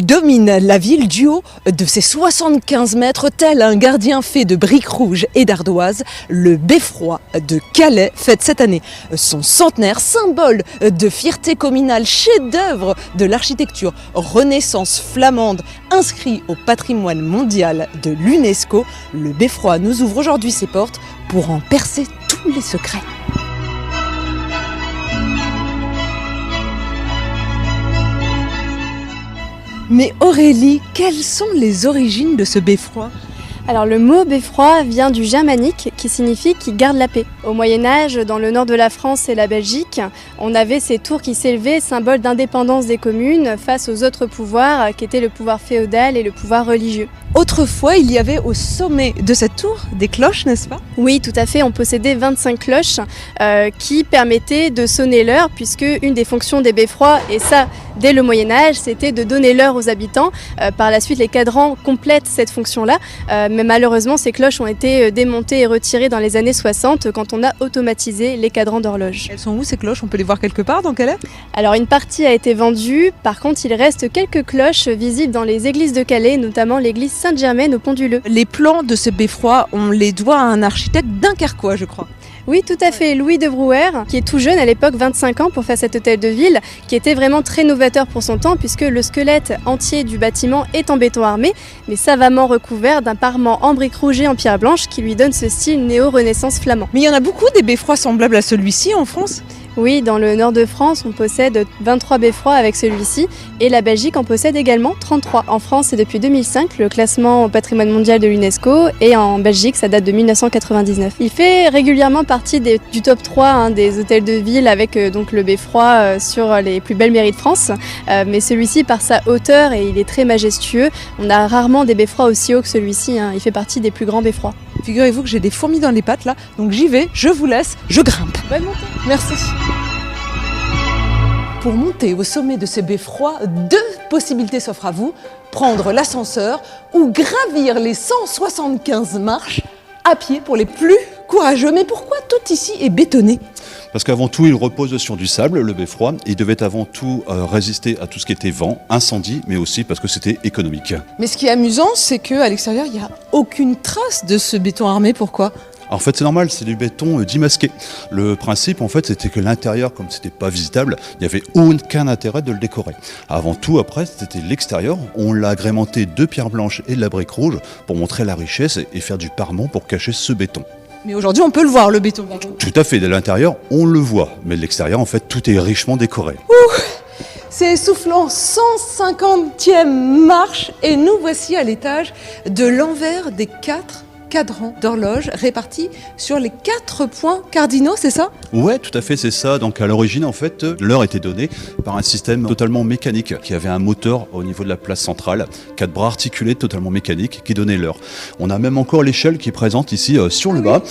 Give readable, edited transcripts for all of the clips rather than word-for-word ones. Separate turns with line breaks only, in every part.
domine la ville du haut de ses 75 mètres, tel un gardien fait de briques rouges et d'ardoises. Le Beffroi de Calais fête cette année son centenaire, symbole de fierté communale, chef-d'œuvre de l'architecture renaissance flamande, inscrit au patrimoine mondial de l'UNESCO. Le Beffroi nous ouvre aujourd'hui ses portes pour en percer tous les secrets. Mais Aurélie, quelles sont les origines de ce beffroi ?
Alors le mot beffroi vient du germanique qui signifie qui garde la paix. Au Moyen-Âge, dans le nord de la France et la Belgique, on avait ces tours qui s'élevaient, symbole d'indépendance des communes face aux autres pouvoirs qui étaient le pouvoir féodal et le pouvoir religieux.
Autrefois, il y avait au sommet de cette tour des cloches, n'est-ce pas ?
Oui, tout à fait. On possédait 25 cloches qui permettaient de sonner l'heure, puisque une des fonctions des beffrois, et ça dès le Moyen-Âge, c'était de donner l'heure aux habitants. Par la suite, les cadrans complètent cette fonction-là, mais malheureusement, ces cloches ont été démontées et retirées dans les années 60 quand on a automatisé les cadrans d'horloge.
Elles sont où ces cloches ? On peut les voir quelque part dans Calais ?
Alors une partie a été vendue, par contre il reste quelques cloches visibles dans les églises de Calais, notamment l'église Sainte-Germaine au Pont-du-Leu.
Les plans de ce beffroi, on les doit à un architecte dunkerquois, je crois.
Oui, tout à fait. Louis de Brouwer, qui est tout jeune à l'époque, 25 ans, pour faire cet hôtel de ville, qui était vraiment très novateur pour son temps, puisque le squelette entier du bâtiment est en béton armé, mais savamment recouvert d'un parement en briques rouges et en pierre blanche, qui lui donne ce style néo-renaissance flamand.
Mais il y en a beaucoup des beffrois semblables à celui-ci en France ?
Oui, dans le nord de France, on possède 23 beffrois avec celui-ci, et la Belgique en possède également 33. En France, c'est depuis 2005, le classement au patrimoine mondial de l'UNESCO, et en Belgique, ça date de 1999. Il fait régulièrement partie du top 3 des hôtels de ville, avec donc le beffroi sur les plus belles mairies de France, mais celui-ci, par sa hauteur, et il est très majestueux, on a rarement des beffrois aussi hauts que celui-ci, il fait partie des plus grands beffrois.
Figurez-vous que j'ai des fourmis dans les pattes là, donc j'y vais, je vous laisse, je grimpe.
Bonne montée.
Merci. Pour monter au sommet de ce beffroi, deux possibilités s'offrent à vous. Prendre l'ascenseur ou gravir les 175 marches à pied pour les plus courageux. Mais pourquoi tout ici est bétonné ?
Parce qu'avant tout, il repose sur du sable, le beffroi. Il devait avant tout résister à tout ce qui était vent, incendie, mais aussi parce que c'était économique.
Mais ce qui est amusant, c'est qu'à l'extérieur, il n'y a aucune trace de ce béton armé. Pourquoi ?
En fait, c'est normal, c'est du béton dimasqué. Le principe, en fait, c'était que l'intérieur, comme c'était pas visitable, il n'y avait aucun intérêt de le décorer. Avant tout, après, c'était l'extérieur. On l'a agrémenté de pierres blanches et de la brique rouge pour montrer la richesse et faire du parement pour cacher ce béton.
Mais aujourd'hui, on peut le voir, le béton.
Tout à fait, de l'intérieur, on le voit. Mais de l'extérieur, en fait, tout est richement décoré.
C'est essoufflant, 150e marche et nous voici à l'étage de l'envers des 4 cadrans d'horloge répartis sur les 4 points cardinaux, c'est ça ?
Ouais, tout à fait, c'est ça. Donc à l'origine, en fait, l'heure était donnée par un système totalement mécanique qui avait un moteur au niveau de la place centrale, 4 bras articulés totalement mécaniques qui donnaient l'heure. On a même encore l'échelle qui est présente ici sur le bas,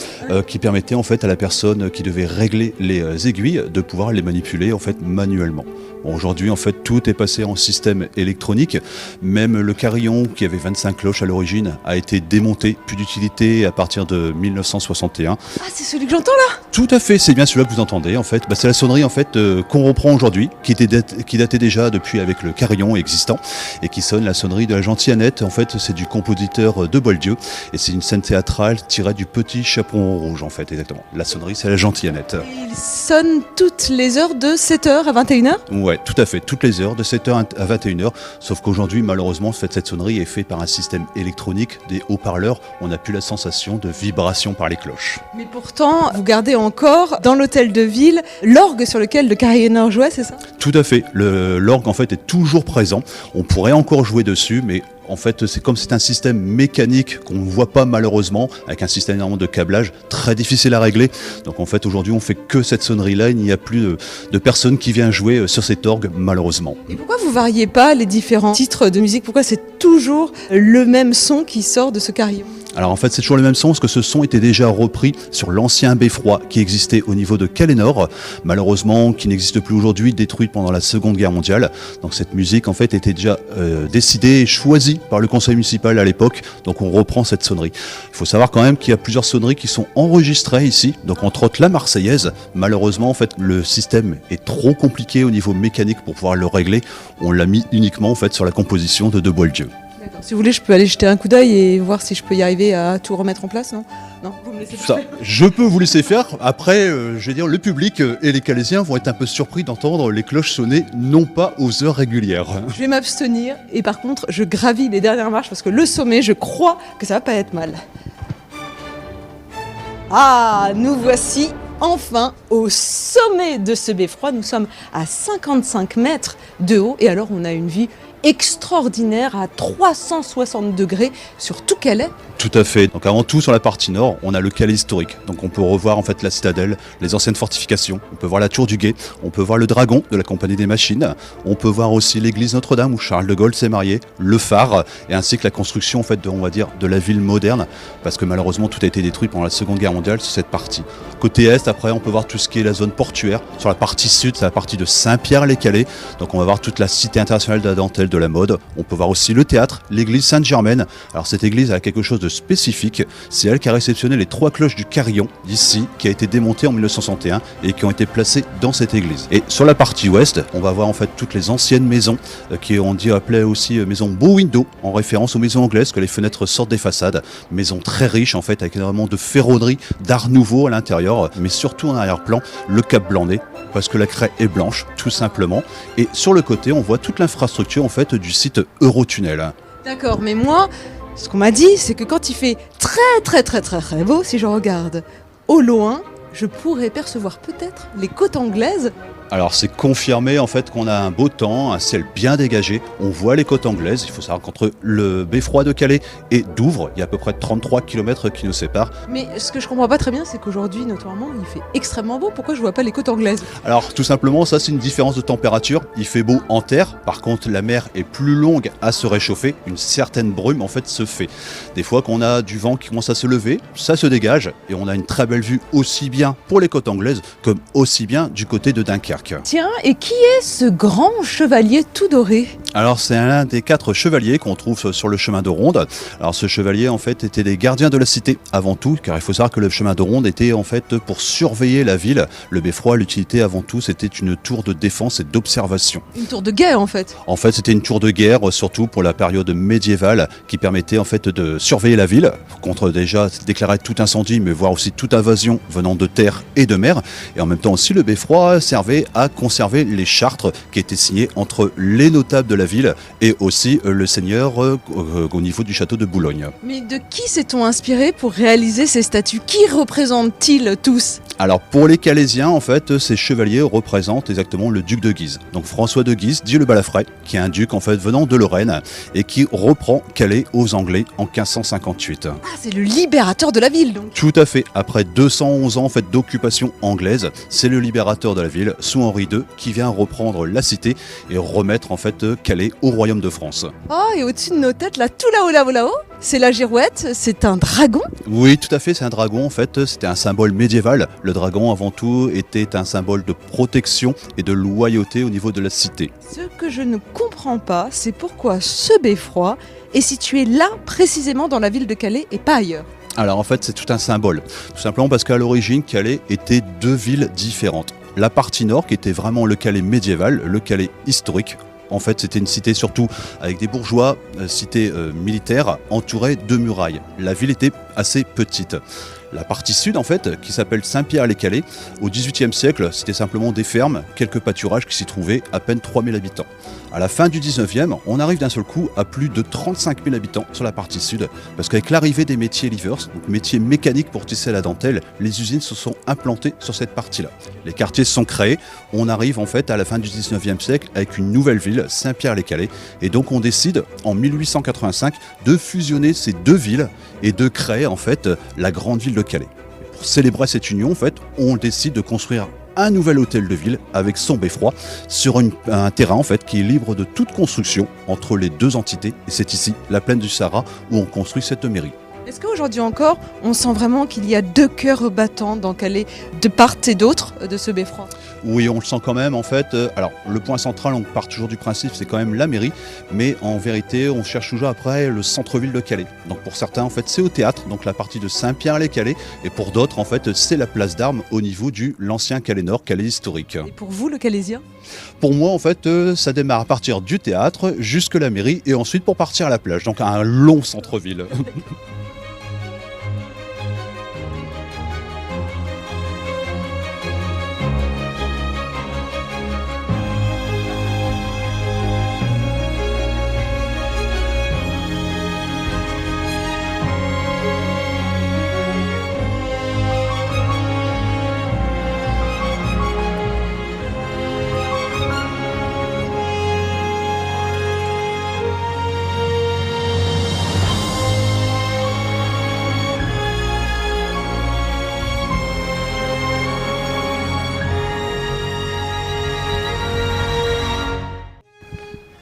qui permettait en fait à la personne qui devait régler les aiguilles de pouvoir les manipuler en fait manuellement. Bon, aujourd'hui, en fait, tout est passé en système électronique. Même le carillon, qui avait 25 cloches à l'origine, a été démonté, plus d'utilité à partir de 1961.
Ah, c'est celui que j'entends là ?
Tout à fait, c'est bien celui-là que vous entendez en fait. C'est la sonnerie en fait qu'on reprend aujourd'hui, qui datait déjà depuis avec le carillon existant et qui sonne la sonnerie de la gentille Annette. En fait, c'est du compositeur de Boieldieu et c'est une scène théâtrale tirée du Petit Chaperon Rouge en fait, exactement. La sonnerie, c'est la gentille Annette.
Et il sonne toutes les heures de 7h à 21h ?
Ouais, tout à fait, toutes les heures, de 7h à 21h, sauf qu'aujourd'hui, malheureusement, cette sonnerie est faite par un système électronique, des haut-parleurs, on n'a plus la sensation de vibration par les cloches.
Mais pourtant, vous gardez encore, dans l'hôtel de ville, l'orgue sur lequel le carillonneur jouait, c'est ça ?
Tout à fait, l'orgue en fait est toujours présent, on pourrait encore jouer dessus, mais en fait, c'est comme c'est un système mécanique qu'on ne voit pas malheureusement, avec un système énormément de câblage, très difficile à régler. Donc en fait, aujourd'hui, on fait que cette sonnerie-là. Il n'y a plus de personne qui vient jouer sur cet orgue, malheureusement.
Et pourquoi vous variez pas les différents titres de musique ? Pourquoi c'est toujours le même son qui sort de ce carillon ?
Alors en fait c'est toujours le même son parce que ce son était déjà repris sur l'ancien beffroi qui existait au niveau de Calais Nord, malheureusement qui n'existe plus aujourd'hui, détruite pendant la Seconde Guerre mondiale. Donc cette musique en fait était déjà décidée et choisie par le conseil municipal à l'époque, donc on reprend cette sonnerie. Il faut savoir quand même qu'il y a plusieurs sonneries qui sont enregistrées ici, donc entre autres la Marseillaise. Malheureusement en fait le système est trop compliqué au niveau mécanique pour pouvoir le régler, on l'a mis uniquement en fait sur la composition de Boieldieu.
D'accord. Si vous voulez, je peux aller jeter un coup d'œil et voir si je peux y arriver à tout remettre en place, non? Non, vous me laissez
Ça, je peux vous laisser faire. Après, je vais dire, le public et les Calaisiens vont être un peu surpris d'entendre les cloches sonner, non pas aux heures régulières.
Je vais m'abstenir et par contre, je gravis les dernières marches parce que le sommet, je crois que ça va pas être mal. Ah, nous voici enfin au sommet de ce beffroi. Nous sommes à 55 mètres de haut et alors on a une vue extraordinaire à 360 degrés sur tout Calais.
Tout à fait. Donc avant tout, sur la partie nord, on a le Calais historique. Donc on peut revoir en fait la citadelle, les anciennes fortifications. On peut voir la tour du Guet. On peut voir le dragon de la Compagnie des Machines. On peut voir aussi l'église Notre-Dame où Charles de Gaulle s'est marié, le phare, et ainsi que la construction en fait de, on va dire, de la ville moderne, parce que malheureusement tout a été détruit pendant la Seconde Guerre mondiale sur cette partie. Côté est, après, on peut voir tout ce qui est la zone portuaire. Sur la partie sud, c'est la partie de Saint-Pierre-les-Calais. Donc on va voir toute la cité internationale de la dentelle, de la mode. On peut voir aussi le théâtre, l'église Sainte-Germaine. Alors cette église a quelque chose de spécifique. C'est elle qui a réceptionné les 3 cloches du carillon d'ici, qui a été démontée en 1961 et qui ont été placées dans cette église. Et sur la partie ouest, on va voir en fait toutes les anciennes maisons qui on dit appelées aussi maisons bow window, en référence aux maisons anglaises, que les fenêtres sortent des façades. Maisons très riches en fait, avec énormément de ferronnerie, d'art nouveau à l'intérieur, mais surtout en arrière-plan, le Cap Blanc-Nez, parce que la craie est blanche, tout simplement. Et sur le côté, on voit toute l'infrastructure en fait du site Eurotunnel.
D'accord, mais moi, ce qu'on m'a dit, c'est que quand il fait très beau, si je regarde au loin, je pourrais percevoir peut-être les côtes anglaises.
Alors c'est confirmé en fait qu'on a un beau temps, un ciel bien dégagé, on voit les côtes anglaises. Il faut savoir qu'entre le beffroi de Calais et Douvres, il y a à peu près 33 km qui nous séparent.
Mais ce que je comprends pas très bien, c'est qu'aujourd'hui, notoirement, il fait extrêmement beau. Pourquoi je vois pas les côtes anglaises?
Alors tout simplement, ça c'est une différence de température. Il fait beau en terre, par contre la mer est plus longue à se réchauffer, une certaine brume en fait se fait. Des fois qu'on a du vent qui commence à se lever, ça se dégage et on a une très belle vue aussi bien pour les côtes anglaises comme aussi bien du côté de Dunkerque.
Tiens, et qui est ce grand chevalier tout doré?
Alors c'est l'un des 4 chevaliers qu'on trouve sur le chemin de ronde. Alors ce chevalier en fait était des gardiens de la cité avant tout, car il faut savoir que le chemin de ronde était en fait pour surveiller la ville. Le beffroi, l'utilité avant tout, c'était une tour de défense et d'observation.
Une tour de guerre en fait.
En fait c'était une tour de guerre, surtout pour la période médiévale, qui permettait en fait de surveiller la ville, contre déjà déclarer tout incendie, mais voir aussi toute invasion venant de terre et de mer. Et en même temps aussi le beffroi servait à conserver les chartres qui étaient signées entre les notables de la ville et aussi le seigneur au niveau du château de Boulogne.
Mais de qui s'est-on inspiré pour réaliser ces statues? Qui représentent-ils tous?
Alors pour les Calaisiens, en fait, ces chevaliers représentent exactement le duc de Guise. Donc François de Guise, dit le Balafré, qui est un duc en fait venant de Lorraine et qui reprend Calais aux Anglais en 1558.
Ah, c'est le libérateur de la ville donc.
Tout à fait. Après 211 ans en fait d'occupation anglaise, c'est le libérateur de la ville sous Henri II qui vient reprendre la cité et remettre en fait Calais au royaume de France.
Oh, et au-dessus de nos têtes, là, tout là-haut, c'est la girouette, c'est un dragon?
Oui, tout à fait, c'est un dragon en fait, c'était un symbole médiéval. Le dragon avant tout était un symbole de protection et de loyauté au niveau de la cité.
Ce que je ne comprends pas, c'est pourquoi ce beffroi est situé là, précisément dans la ville de Calais et pas ailleurs.
Alors en fait, c'est tout un symbole. Tout simplement parce qu'à l'origine, Calais était 2 villes différentes. La partie nord qui était vraiment le Calais médiéval, le Calais historique. En fait, c'était une cité surtout avec des bourgeois, cité militaire, entourée de murailles. La ville était assez petite. La partie sud, en fait, qui s'appelle Saint-Pierre-les-Calais, au XVIIIe siècle, c'était simplement des fermes, quelques pâturages qui s'y trouvaient, à peine 3000 habitants. À la fin du 19e, on arrive d'un seul coup à plus de 35 000 habitants sur la partie sud, parce qu'avec l'arrivée des métiers livers, donc métiers mécaniques pour tisser la dentelle, les usines se sont implantées sur cette partie-là. Les quartiers se sont créés, on arrive en fait à la fin du 19e siècle avec une nouvelle ville, Saint-Pierre-les-Calais, et donc on décide en 1885 de fusionner ces 2 villes et de créer en fait la grande ville de Calais. Pour célébrer cette union, en fait, on décide de construire un nouvel hôtel de ville avec son beffroi sur un terrain en fait qui est libre de toute construction entre les 2 entités. Et c'est ici, la plaine du Sahara, où on construit cette mairie.
Est-ce qu'aujourd'hui encore, on sent vraiment qu'il y a deux cœurs battants dans Calais, de part et d'autre de ce beffroi?
Oui, on le sent quand même en fait. Alors le point central, on part toujours du principe, c'est quand même la mairie, mais en vérité, on cherche toujours après le centre-ville de Calais. Donc pour certains, en fait, c'est au théâtre, donc la partie de Saint-Pierre-les-Calais, et pour d'autres, en fait, c'est la place d'Armes au niveau du l'ancien Calais Nord, Calais historique.
Et pour vous, le Calaisien?
Pour moi, en fait, ça démarre à partir du théâtre jusque la mairie, et ensuite pour partir à la plage. Donc un long centre-ville.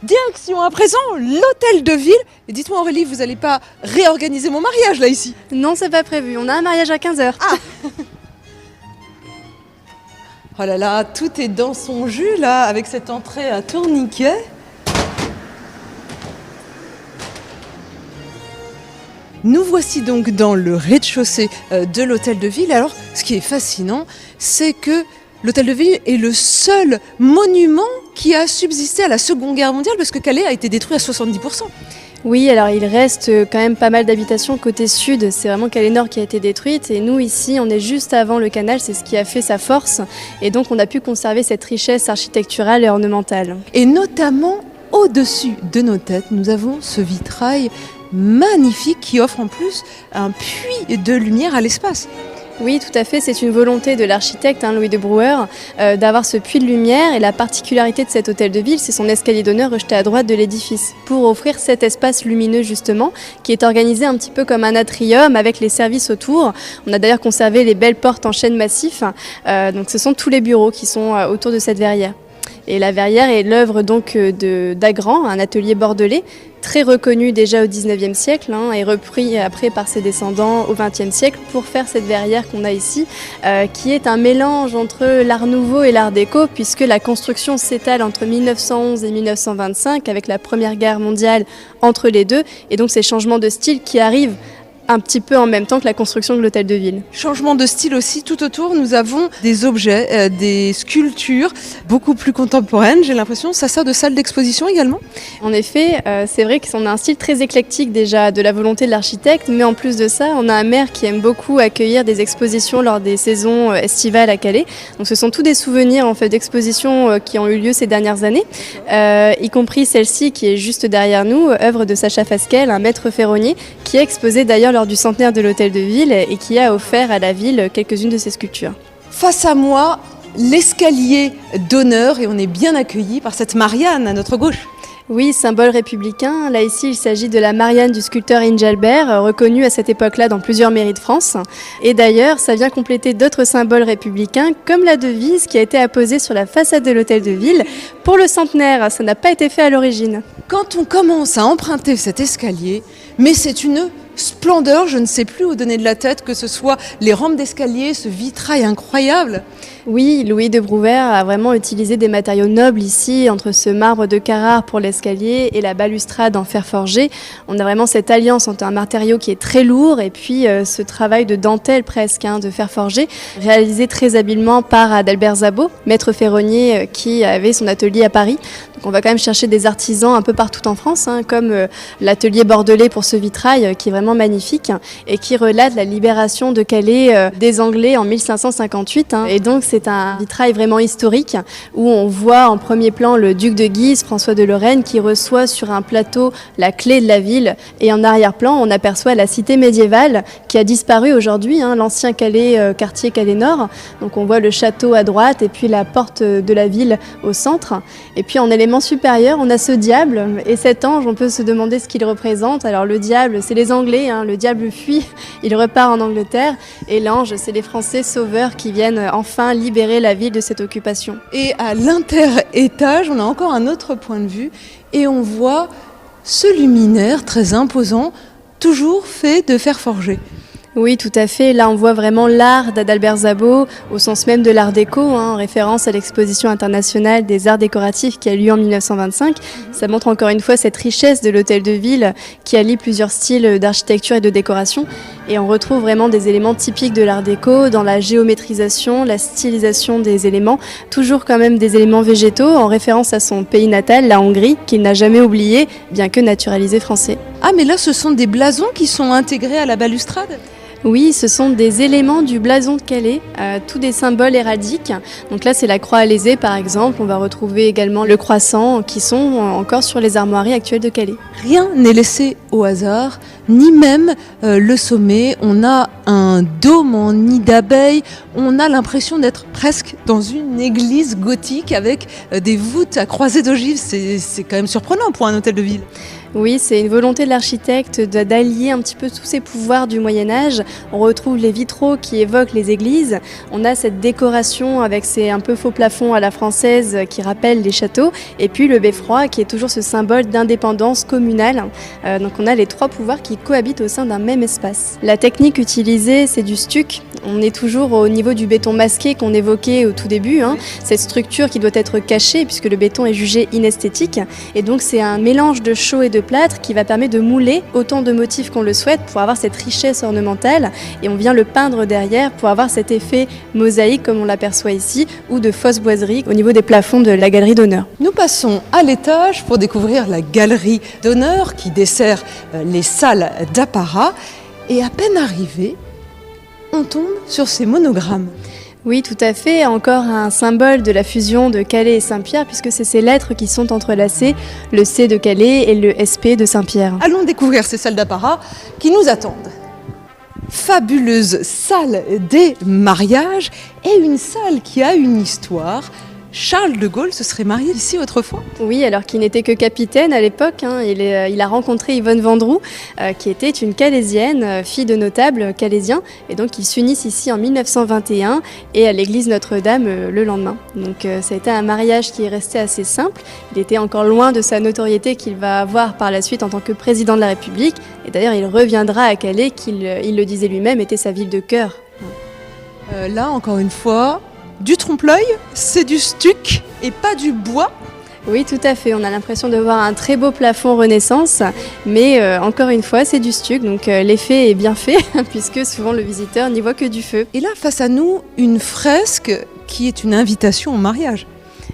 Direction à présent l'hôtel de ville. Et dites-moi Aurélie, vous n'allez pas réorganiser mon mariage là ici?
Non, c'est pas prévu. On a un mariage à 15h.
Oh là là, tout est dans son jus là, avec cette entrée à tourniquet. Nous voici donc dans le rez-de-chaussée de l'hôtel de ville. Alors, ce qui est fascinant, c'est que l'hôtel de ville est le seul monument qui a subsisté à la Seconde Guerre mondiale, parce que Calais a été détruit à 70%.
Oui, alors il reste quand même pas mal d'habitations côté sud. C'est vraiment Calais Nord qui a été détruite. Et nous, ici, on est juste avant le canal. C'est ce qui a fait sa force. Et donc, on a pu conserver cette richesse architecturale et ornementale.
Et notamment, au-dessus de nos têtes, nous avons ce vitrail magnifique qui offre en plus un puits de lumière à l'espace.
Oui, tout à fait. C'est une volonté de l'architecte Louis de Brouwer d'avoir ce puits de lumière. Et la particularité de cet hôtel de ville, c'est son escalier d'honneur rejeté à droite de l'édifice, pour offrir cet espace lumineux justement, qui est organisé un petit peu comme un atrium avec les services autour. On a d'ailleurs conservé les belles portes en chêne massif. Donc ce sont tous les bureaux qui sont autour de cette verrière. Et la verrière est l'œuvre donc d'Agrand, un atelier bordelais, très reconnu déjà au XIXe siècle et repris après par ses descendants au XXe siècle pour faire cette verrière qu'on a ici, qui est un mélange entre l'art nouveau et l'art déco, puisque la construction s'étale entre 1911 et 1925 avec la Première Guerre mondiale entre les deux, et donc ces changements de style qui arrivent un petit peu en même temps que la construction de l'hôtel de ville.
Changement de style aussi, tout autour, nous avons des objets, des sculptures beaucoup plus contemporaines, j'ai l'impression. Ça sert de salle d'exposition également?
En effet, c'est vrai qu'on a un style très éclectique déjà de la volonté de l'architecte, mais en plus de ça, on a un maire qui aime beaucoup accueillir des expositions lors des saisons estivales à Calais. Donc ce sont tous des souvenirs en fait d'expositions qui ont eu lieu ces dernières années, y compris celle-ci qui est juste derrière nous, œuvre de Sacha Fasquelle, un maître ferronnier, qui est exposé d'ailleurs lors du centenaire de l'hôtel de ville et qui a offert à la ville quelques-unes de ses sculptures.
Face à moi, l'escalier d'honneur, et on est bien accueillis par cette Marianne à notre gauche.
Oui, symbole républicain. Là, ici, il s'agit de la Marianne du sculpteur Ingelbert, reconnue à cette époque-là dans plusieurs mairies de France. Et d'ailleurs, ça vient compléter d'autres symboles républicains, comme la devise qui a été apposée sur la façade de l'hôtel de ville pour le centenaire. Ça n'a pas été fait à l'origine.
Quand on commence à emprunter cet escalier, mais c'est une splendeur, je ne sais plus où donner de la tête, que ce soit les rampes d'escalier, ce vitrail incroyable.
Oui, Louis de Brouwer a vraiment utilisé des matériaux nobles ici, entre ce marbre de Carrare pour l'escalier et la balustrade en fer forgé. On a vraiment cette alliance entre un matériau qui est très lourd et puis ce travail de dentelle presque, de fer forgé, réalisé très habilement par Adalbert Zabot, maître ferronnier qui avait son atelier à Paris. Donc on va quand même chercher des artisans un peu partout en France, comme l'atelier bordelais pour ce vitrail qui est vraiment magnifique et qui relate la libération de Calais des Anglais en 1558. Et donc c'est un vitrail vraiment historique où on voit en premier plan le duc de Guise, François de Lorraine, qui reçoit sur un plateau la clé de la ville. Et en arrière-plan, on aperçoit la cité médiévale qui a disparu aujourd'hui, l'ancien Calais, quartier Calais Nord. Donc on voit le château à droite et puis la porte de la ville au centre. Et puis en élément supérieur, on a ce diable et cet ange, on peut se demander ce qu'il représente. Alors le diable, c'est les Anglais, le diable fuit, il repart en Angleterre. Et l'ange, c'est les Français sauveurs qui viennent enfin libérer la ville de cette occupation.
Et à l'inter-étage, on a encore un autre point de vue et on voit ce luminaire très imposant toujours fait de fer forgé.
Oui, tout à fait. Là, on voit vraiment l'art d'Adalbert Sabot, au sens même de l'art déco, en référence à l'exposition internationale des arts décoratifs qui a lieu en 1925. Ça montre encore une fois cette richesse de l'hôtel de ville qui allie plusieurs styles d'architecture et de décoration. Et on retrouve vraiment des éléments typiques de l'art déco dans la géométrisation, la stylisation des éléments, toujours quand même des éléments végétaux en référence à son pays natal, la Hongrie, qu'il n'a jamais oublié, bien que naturalisé français.
Ah, mais là, ce sont des blasons qui sont intégrés à la balustrade ?
Oui, ce sont des éléments du blason de Calais, tous des symboles héraldiques. Donc là, c'est la croix alésée, par exemple. On va retrouver également le croissant, qui sont encore sur les armoiries actuelles de Calais.
Rien n'est laissé au hasard, ni même le sommet. On a un dôme en nid d'abeille. On a l'impression d'être presque dans une église gothique avec des voûtes à croisées d'ogives. C'est quand même surprenant pour un hôtel de ville.
Oui, c'est une volonté de l'architecte d'allier un petit peu tous ces pouvoirs du Moyen-Âge. On retrouve les vitraux qui évoquent les églises. On a cette décoration avec ces un peu faux plafonds à la française qui rappellent les châteaux. Et puis le beffroi qui est toujours ce symbole d'indépendance communale. Donc on a les trois pouvoirs qui cohabitent au sein d'un même espace. La technique utilisée, c'est du stuc. On est toujours au niveau du béton masqué qu'on évoquait au tout début. Cette structure qui doit être cachée puisque le béton est jugé inesthétique. Et donc c'est un mélange de chaux et de plâtre qui va permettre de mouler autant de motifs qu'on le souhaite pour avoir cette richesse ornementale et on vient le peindre derrière pour avoir cet effet mosaïque comme on l'aperçoit ici ou de fausse boiserie au niveau des plafonds de la galerie d'honneur.
Nous passons à l'étage pour découvrir la galerie d'honneur qui dessert les salles d'apparat et à peine arrivé, on tombe sur ces monogrammes.
Oui, tout à fait. Encore un symbole de la fusion de Calais et Saint-Pierre, puisque c'est ces lettres qui sont entrelacées, le C de Calais et le SP de Saint-Pierre.
Allons découvrir ces salles d'apparat qui nous attendent. Fabuleuse salle des mariages et une salle qui a une histoire. Charles de Gaulle se serait marié ici autrefois.
Oui, alors qu'il n'était que capitaine à l'époque. Il a rencontré Yvonne Vendroux, qui était une Calaisienne, fille de notable calaisien. Et donc, ils s'unissent ici en 1921 et à l'église Notre-Dame le lendemain. Donc, ça a été un mariage qui est resté assez simple. Il était encore loin de sa notoriété qu'il va avoir par la suite en tant que président de la République. Et d'ailleurs, il reviendra à Calais, il le disait lui-même, était sa ville de cœur.
Là, encore une fois, du trompe-l'œil, c'est du stuc et pas du bois.
Oui, tout à fait. On a l'impression de voir un très beau plafond Renaissance, mais encore une fois, c'est du stuc, donc l'effet est bien fait, puisque souvent le visiteur n'y voit que du feu.
Et là, face à nous, une fresque qui est une invitation au mariage.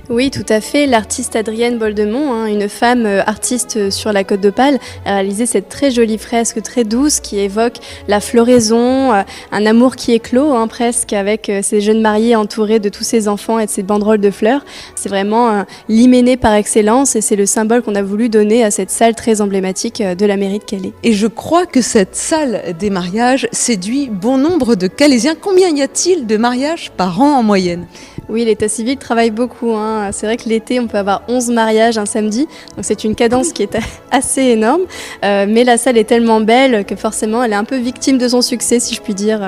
Oui, tout à fait. L'artiste Adrienne Boldemont, une femme artiste sur la Côte d'Opale, a réalisé cette très jolie fresque très douce qui évoque la floraison, un amour qui éclot presque avec ces jeunes mariés entourés de tous ces enfants et de ces banderoles de fleurs. C'est vraiment l'hyménée par excellence et c'est le symbole qu'on a voulu donner à cette salle très emblématique de la mairie de Calais.
Et je crois que cette salle des mariages séduit bon nombre de Calaisiens. Combien y a-t-il de mariages par an en moyenne ?
Oui, l'état civil travaille beaucoup. C'est vrai que l'été, on peut avoir 11 mariages un samedi. Donc c'est une cadence qui est assez énorme. Mais la salle est tellement belle que forcément, elle est un peu victime de son succès, si je puis dire.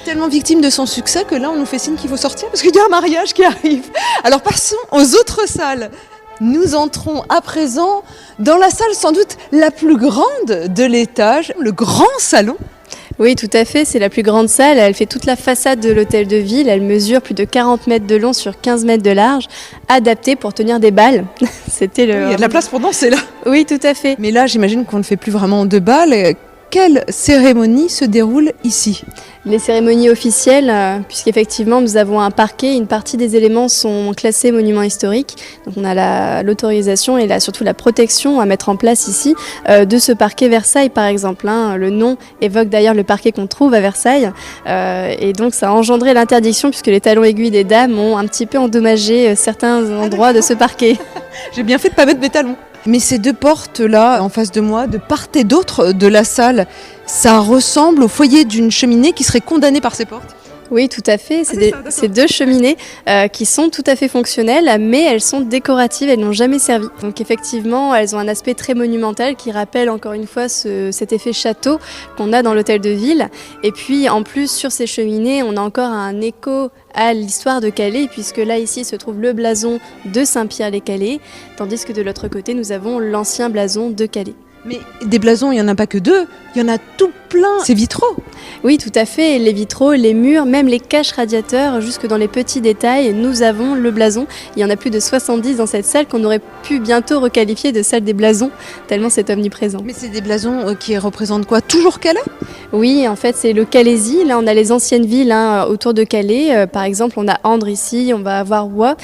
Tellement victime de son succès que là, on nous fait signe qu'il faut sortir parce qu'il y a un mariage qui arrive. Alors passons aux autres salles. Nous entrons à présent dans la salle sans doute la plus grande de l'étage, le grand salon.
Oui, tout à fait. C'est la plus grande salle. Elle fait toute la façade de l'hôtel de ville. Elle mesure plus de 40 mètres de long sur 15 mètres de large, adaptée pour tenir des bals. C'était le...
Il y a de la place pour danser là.
Oui, tout à fait.
Mais là, j'imagine qu'on ne fait plus vraiment de bal. Quelle cérémonie se déroule ici ?
Les cérémonies officielles, puisqu'effectivement nous avons un parquet, une partie des éléments sont classés monuments historiques. Donc on a l'autorisation et surtout la protection à mettre en place ici de ce parquet Versailles par exemple. Le nom évoque d'ailleurs le parquet qu'on trouve à Versailles et donc ça a engendré l'interdiction puisque les talons aiguilles des dames ont un petit peu endommagé certains endroits de ce parquet.
J'ai bien fait de ne pas mettre mes talons. Mais ces deux portes-là, en face de moi, de part et d'autre de la salle, ça ressemble au foyer d'une cheminée qui serait condamnée par ces portes.
Oui, tout à fait. C'est deux cheminées qui sont tout à fait fonctionnelles, mais elles sont décoratives, elles n'ont jamais servi. Donc effectivement, elles ont un aspect très monumental qui rappelle encore une fois cet effet château qu'on a dans l'hôtel de ville. Et puis en plus, sur ces cheminées, on a encore un écho à l'histoire de Calais, puisque là, ici, se trouve le blason de Saint-Pierre-les-Calais, tandis que de l'autre côté, nous avons l'ancien blason de Calais.
Mais des blasons, il n'y en a pas que 2, il y en a tout plein. C'est vitraux.
Oui, tout à fait. Les vitraux, les murs, même les caches radiateurs, jusque dans les petits détails, nous avons le blason. Il y en a plus de 70 dans cette salle qu'on aurait pu bientôt requalifier de salle des blasons, tellement c'est omniprésent.
Mais c'est des blasons qui représentent quoi? Toujours Calais?
Oui, en fait, c'est le Calaisis. Là, on a les anciennes villes autour de Calais. Par exemple, on a Andres ici, on va avoir Ouat,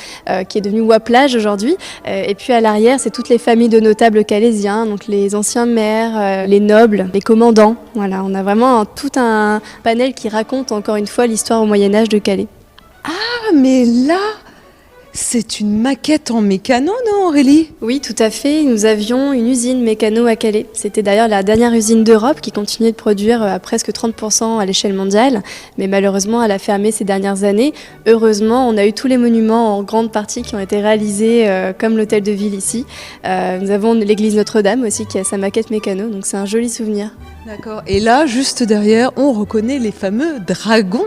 qui est devenu Ouat-Plage aujourd'hui. Et puis à l'arrière, c'est toutes les familles de notables calaisiens, donc les anciens maires, les nobles, les commandants. Voilà, on a vraiment tout un panel qui raconte encore une fois l'histoire au Moyen-Âge de Calais.
Ah, mais là, c'est une maquette en mécano, non Aurélie?
Oui, tout à fait. Nous avions une usine mécano à Calais. C'était d'ailleurs la dernière usine d'Europe qui continuait de produire à presque 30% à l'échelle mondiale. Mais malheureusement, elle a fermé ces dernières années. Heureusement, on a eu tous les monuments en grande partie qui ont été réalisés, comme l'hôtel de ville ici. Nous avons l'église Notre-Dame aussi qui a sa maquette mécano. Donc c'est un joli souvenir.
D'accord. Et là, juste derrière, on reconnaît les fameux dragons.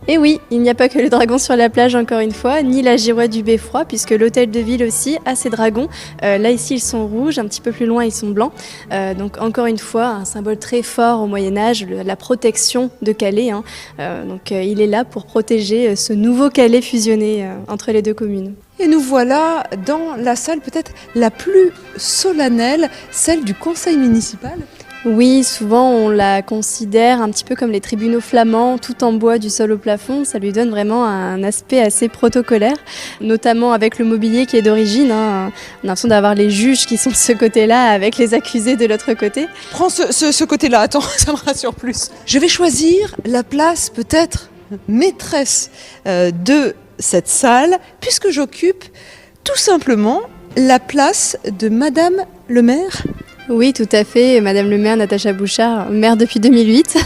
Et oui, il n'y a pas que le dragon sur la plage encore une fois, ni la girouette du beffroi, puisque l'hôtel de ville aussi a ses dragons. Là ici ils sont rouges, un petit peu plus loin ils sont blancs. Donc encore une fois, un symbole très fort au Moyen-Âge, la protection de Calais. Donc il est là pour protéger ce nouveau Calais fusionné entre les deux communes.
Et nous voilà dans la salle peut-être la plus solennelle, celle du conseil municipal.
Oui, souvent on la considère un petit peu comme les tribunaux flamands, tout en bois du sol au plafond. Ça lui donne vraiment un aspect assez protocolaire, notamment avec le mobilier qui est d'origine. On a l'impression d'avoir les juges qui sont de ce côté-là avec les accusés de l'autre côté.
Prends ce côté-là, attends, ça me rassure plus. Je vais choisir la place peut-être maîtresse de cette salle, puisque j'occupe tout simplement la place de Madame le maire.
Oui, tout à fait. Madame le maire, Natacha Bouchard, maire depuis 2008.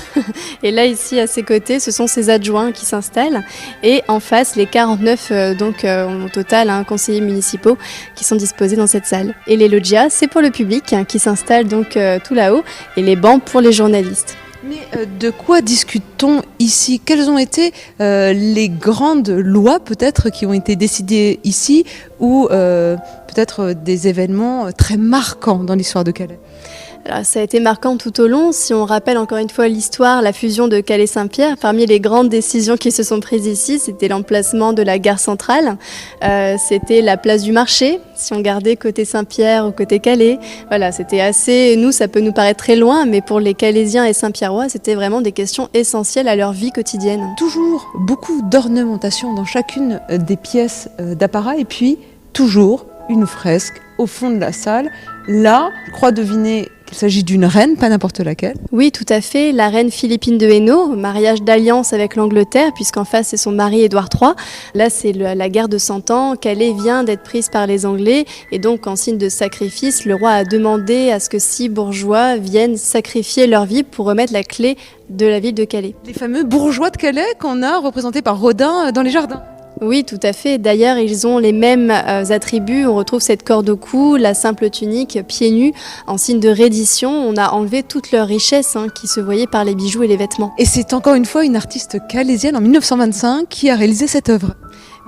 Et là, ici, à ses côtés, ce sont ses adjoints qui s'installent. Et en face, les 49, au total, conseillers municipaux qui sont disposés dans cette salle. Et les loggias, c'est pour le public qui s'installe donc tout là-haut. Et les bancs pour les journalistes.
Mais de quoi discute-t-on ici? Quelles ont été les grandes lois peut-être qui ont été décidées ici ou peut-être des événements très marquants dans l'histoire de Calais?
Alors, ça a été marquant tout au long. Si on rappelle encore une fois l'histoire, la fusion de Calais-Saint-Pierre, parmi les grandes décisions qui se sont prises ici, c'était l'emplacement de la gare centrale, c'était la place du marché, si on gardait côté Saint-Pierre ou côté Calais. Voilà, c'était assez, nous ça peut nous paraître très loin, mais pour les Calaisiens et Saint-Pierrois, c'était vraiment des questions essentielles à leur vie quotidienne.
Toujours beaucoup d'ornementation dans chacune des pièces d'apparat et puis toujours une fresque au fond de la salle. Là, je crois deviner qu'il s'agit d'une reine, pas n'importe laquelle.
Oui, tout à fait. La reine Philippine de Hainaut, mariage d'alliance avec l'Angleterre, puisqu'en face, c'est son mari Édouard III. Là, c'est la guerre de 100 ans. Calais vient d'être prise par les Anglais. Et donc, en signe de sacrifice, le roi a demandé à ce que 6 bourgeois viennent sacrifier leur vie pour remettre la clé de la ville de Calais.
Les fameux bourgeois de Calais qu'on a représentés par Rodin dans les jardins.
Oui, tout à fait. D'ailleurs, ils ont les mêmes attributs. On retrouve cette corde au cou, la simple tunique, pieds nus, en signe de reddition. On a enlevé toute leur richesse qui se voyait par les bijoux et les vêtements.
Et c'est encore une fois une artiste calaisienne en 1925 qui a réalisé cette œuvre.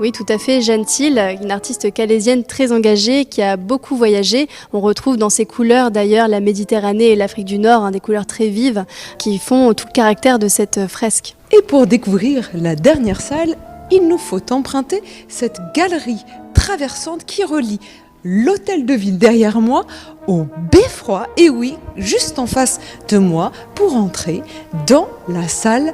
Oui, tout à fait. Jeanne Thiel, une artiste calaisienne très engagée qui a beaucoup voyagé. On retrouve dans ses couleurs d'ailleurs la Méditerranée et l'Afrique du Nord, des couleurs très vives qui font tout le caractère de cette fresque.
Et pour découvrir la dernière salle, il nous faut emprunter cette galerie traversante qui relie l'hôtel de ville derrière moi au beffroi, et oui, juste en face de moi, pour entrer dans la salle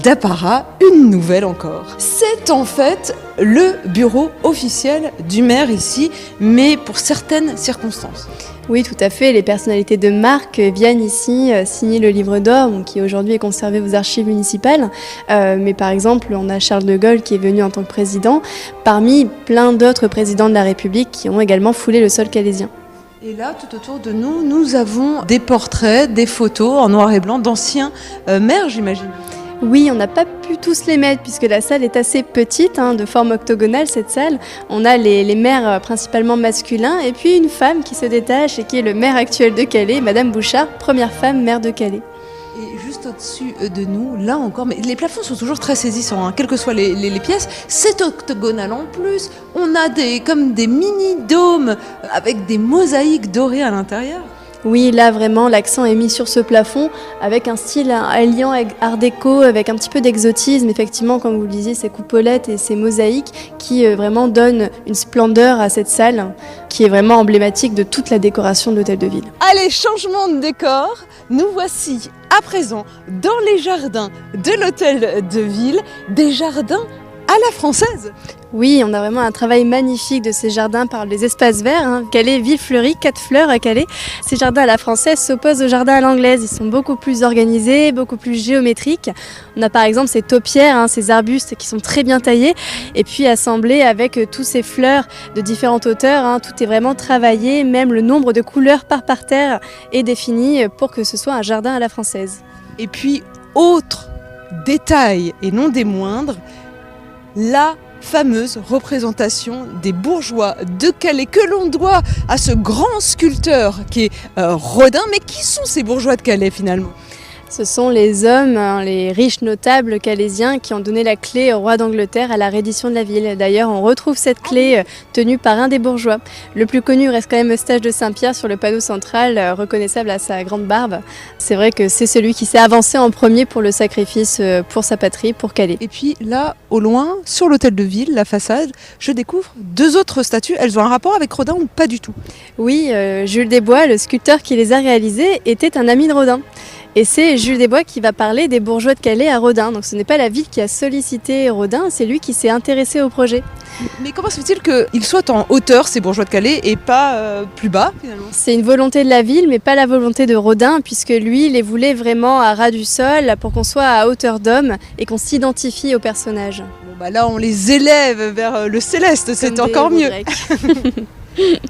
d'apparat, une nouvelle encore. C'est en fait le bureau officiel du maire ici, mais pour certaines circonstances.
Oui, tout à fait. Les personnalités de marque viennent ici signer le livre d'or, qui aujourd'hui est conservé aux archives municipales. Mais par exemple, on a Charles de Gaulle qui est venu en tant que président, parmi plein d'autres présidents de la République qui ont également foulé le sol calaisien.
Et là, tout autour de nous, nous avons des portraits, des photos en noir et blanc d'anciens maires, j'imagine.
Oui, on n'a pas pu tous les mettre puisque la salle est assez petite, de forme octogonale cette salle. On a les maires principalement masculins et puis une femme qui se détache et qui est le maire actuel de Calais, Madame Bouchard, première femme maire de Calais.
Et juste au-dessus de nous, là encore, mais les plafonds sont toujours très saisissants, quelles que soient les pièces. C'est octogonal en plus. On a comme des mini-dômes avec des mosaïques dorées à l'intérieur.
Oui, là vraiment l'accent est mis sur ce plafond avec un style alliant art déco, avec un petit peu d'exotisme. Effectivement, comme vous le disiez, ces coupolettes et ces mosaïques qui vraiment donnent une splendeur à cette salle qui est vraiment emblématique de toute la décoration de l'hôtel de ville.
Allez, changement de décor, nous voici à présent dans les jardins de l'hôtel de ville, des jardins à la française.
Oui, on a vraiment un travail magnifique de ces jardins par les espaces verts. Calais, ville fleurie, 4 fleurs à Calais. Ces jardins à la française s'opposent aux jardins à l'anglaise. Ils sont beaucoup plus organisés, beaucoup plus géométriques. On a par exemple ces taupières, ces arbustes qui sont très bien taillés et puis assemblés avec tous ces fleurs de différentes hauteurs. Tout est vraiment travaillé, même le nombre de couleurs par parterre est défini pour que ce soit un jardin à la française.
Et puis, autre détail et non des moindres, la fameuse représentation des bourgeois de Calais que l'on doit à ce grand sculpteur qui est Rodin. Mais qui sont ces bourgeois de Calais finalement ?
Ce sont les hommes, les riches notables calaisiens qui ont donné la clé au roi d'Angleterre à la reddition de la ville. D'ailleurs, on retrouve cette clé tenue par un des bourgeois. Le plus connu reste quand même Eustache de Saint-Pierre sur le panneau central, reconnaissable à sa grande barbe. C'est vrai que c'est celui qui s'est avancé en premier pour le sacrifice pour sa patrie, pour Calais.
Et puis là, au loin, sur l'hôtel de ville, la façade, je découvre 2 autres statues. Elles ont un rapport avec Rodin ou pas du tout ?
Oui, Jules Desbois, le sculpteur qui les a réalisées, était un ami de Rodin. Et c'est Jules Desbois qui va parler des bourgeois de Calais à Rodin. Donc ce n'est pas la ville qui a sollicité Rodin, c'est lui qui s'est intéressé au projet.
Mais comment se fait-il qu'ils soient en hauteur, ces bourgeois de Calais, et pas plus bas finalement ?
C'est une volonté de la ville, mais pas la volonté de Rodin, puisque lui, il les voulait vraiment à ras du sol, pour qu'on soit à hauteur d'homme et qu'on s'identifie au personnage.
Bon bah là, on les élève vers le céleste, c'est encore mieux.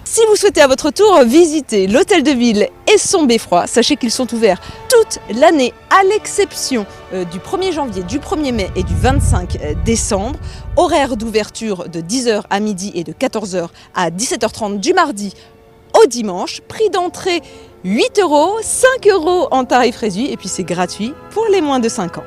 Si vous souhaitez à votre tour visiter l'hôtel de ville et son beffroi, sachez qu'ils sont ouverts toute l'année à l'exception du 1er janvier, du 1er mai et du 25 décembre. Horaire d'ouverture de 10h à midi et de 14h à 17h30 du mardi au dimanche. Prix d'entrée 8 €, 5 € en tarif réduit et puis c'est gratuit pour les moins de 5 ans.